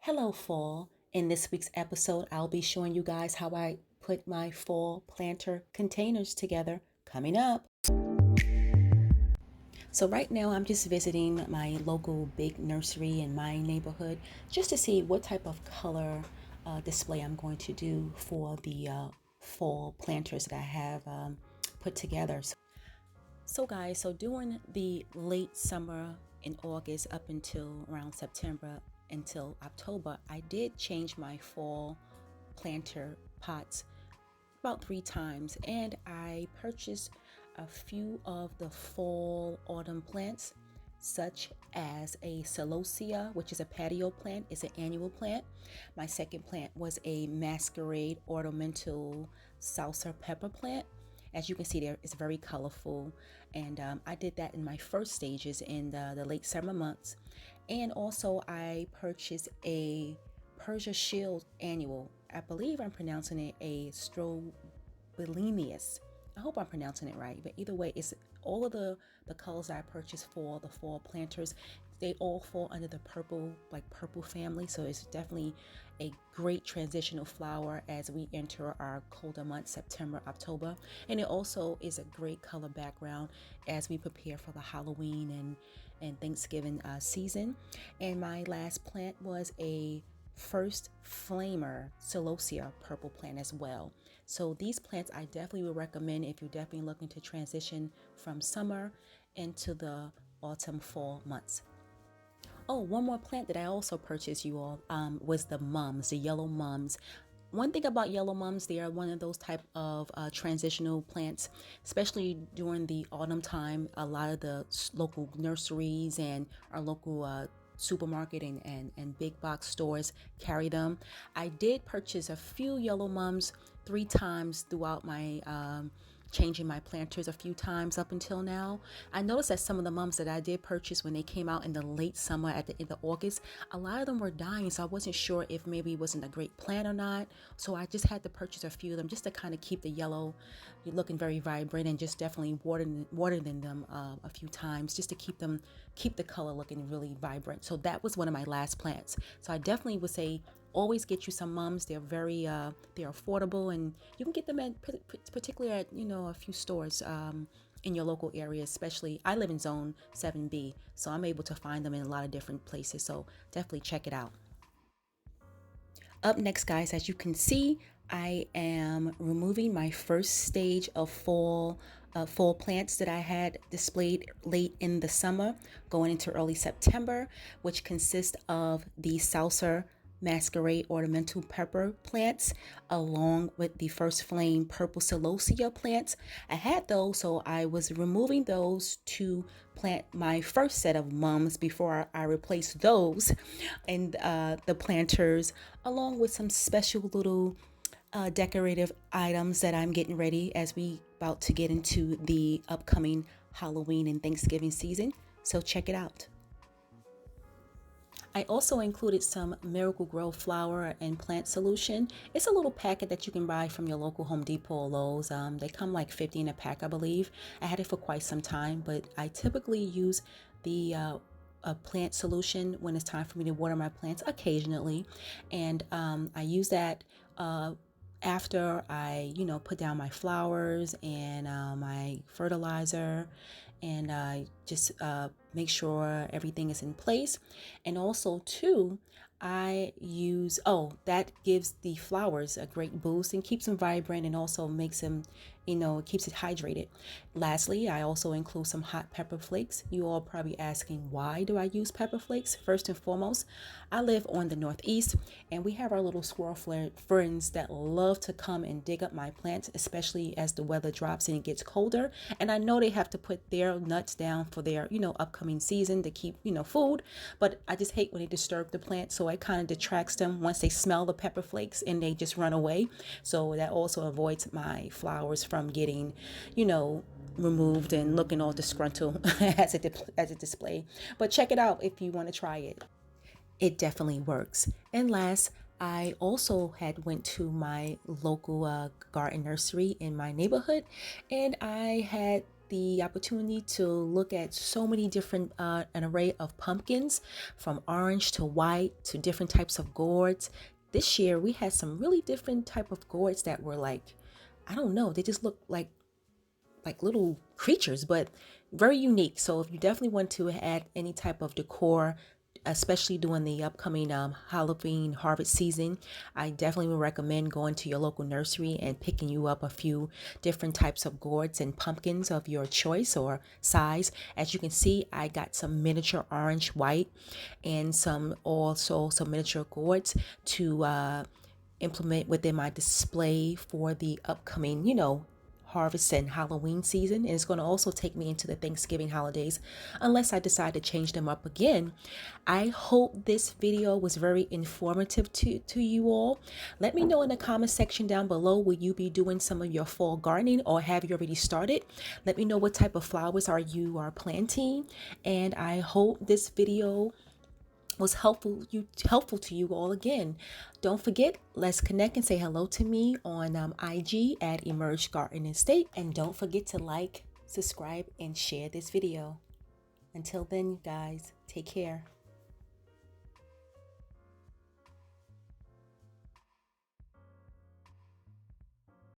Hello, fall. In this week's episode, I'll be showing you guys how I put my fall planter containers together coming up. So right now I'm just visiting my local big nursery in my neighborhood just to see what type of color display I'm going to do for the fall planters that I have put together. So guys, during the late summer in August up until around September until October, I did change my fall planter pots about 3 times, and I purchased a few of the fall autumn plants such as a celosia, which is a patio plant. It's an annual plant. My second plant was a masquerade ornamental salsa pepper plant. As you can see there, it's very colorful, and I did that in my first stages in the late summer months. And also I purchased a Persia Shield annual. I believe I'm pronouncing it a Strobelinius. I hope I'm pronouncing it right, but either way, it's all of the colors I purchased for the fall planters. They all fall under the purple family, so it's definitely a great transitional flower as we enter our colder months, September, October. And it also is a great color background as we prepare for the Halloween and Thanksgiving season. And my last plant was a first flamer celosia purple plant as well. So these plants I definitely would recommend if you're definitely looking to transition from summer into the autumn fall months. Oh, one more plant that I also purchased, you all, was the mums, the yellow mums. One thing about yellow mums, they are one of those type of transitional plants, especially during the autumn time. A lot of the local nurseries and our local supermarket and big box stores carry them. I did purchase a few yellow mums 3 times throughout my changing my planters a few times up until now. I noticed that some of the mums that I did purchase when they came out in the late summer at the end of August, a lot of them were dying, so I wasn't sure if maybe it wasn't a great plant or not. So I just had to purchase a few of them just to kind of keep the yellow looking very vibrant, and just definitely watering them a few times just to keep the color looking really vibrant. So that was one of my last plants. So I definitely would say always get you some mums. They're very they're affordable, and you can get them at particularly at a few stores in your local area. Especially I live in zone 7B, so I'm able to find them in a lot of different places, so definitely check it out. Up next, guys, as you can see, I am removing my first stage of fall plants that I had displayed late in the summer going into early September, which consist of the salsa masquerade ornamental pepper plants along with the first flame purple celosia plants. I had those, so I was removing those to plant my first set of mums before I replaced those and the planters, along with some special little decorative items that I'm getting ready as we about to get into the upcoming Halloween and Thanksgiving season. So check it out. I also included some Miracle-Gro flower and plant solution. It's a little packet that you can buy from your local Home Depot or Lowe's. They come like 50 in a pack, I believe. I had it for quite some time, but I typically use the a plant solution when it's time for me to water my plants occasionally, and I use that after I put down my flowers and my fertilizer, and I just make sure everything is in place. And also too, I use, that gives the flowers a great boost and keeps them vibrant, and also makes them, it keeps it hydrated. Lastly, I also include some hot pepper flakes. You all probably asking, why do I use pepper flakes? First and foremost, I live on the Northeast, and we have our little squirrel friends that love to come and dig up my plants, especially as the weather drops and it gets colder. And I know they have to put their nuts down for their, upcoming season to keep, food, but I just hate when they disturb the plant. So it kind of detracts them once they smell the pepper flakes and they just run away. So that also avoids my flowers from getting, removed and looking all disgruntled as a display. But check it out if you want to try it. It definitely works. And last, I also had went to my local garden nursery in my neighborhood, and I had the opportunity to look at so many different, an array of pumpkins, from orange to white to different types of gourds. This year we had some really different type of gourds that were like, I don't know, they just look like little creatures, but very unique. So if you definitely want to add any type of decor, especially during the upcoming Halloween harvest season, I definitely would recommend going to your local nursery and picking you up a few different types of gourds and pumpkins of your choice or size. As you can see, I got some miniature orange, white, and some miniature gourds to implement within my display for the upcoming, harvest and Halloween season. And it's going to also take me into the Thanksgiving holidays unless I decide to change them up again. I hope this video was very informative to you all. Let me know in the comment section down below, will you be doing some of your fall gardening, or have you already started? Let me know what type of flowers you are planting. And I hope this video was helpful to you all. Again, don't forget, let's connect and say hello to me on IG at Emergegarden Estate, and don't forget to like, subscribe, and share this video. Until then, guys, take care.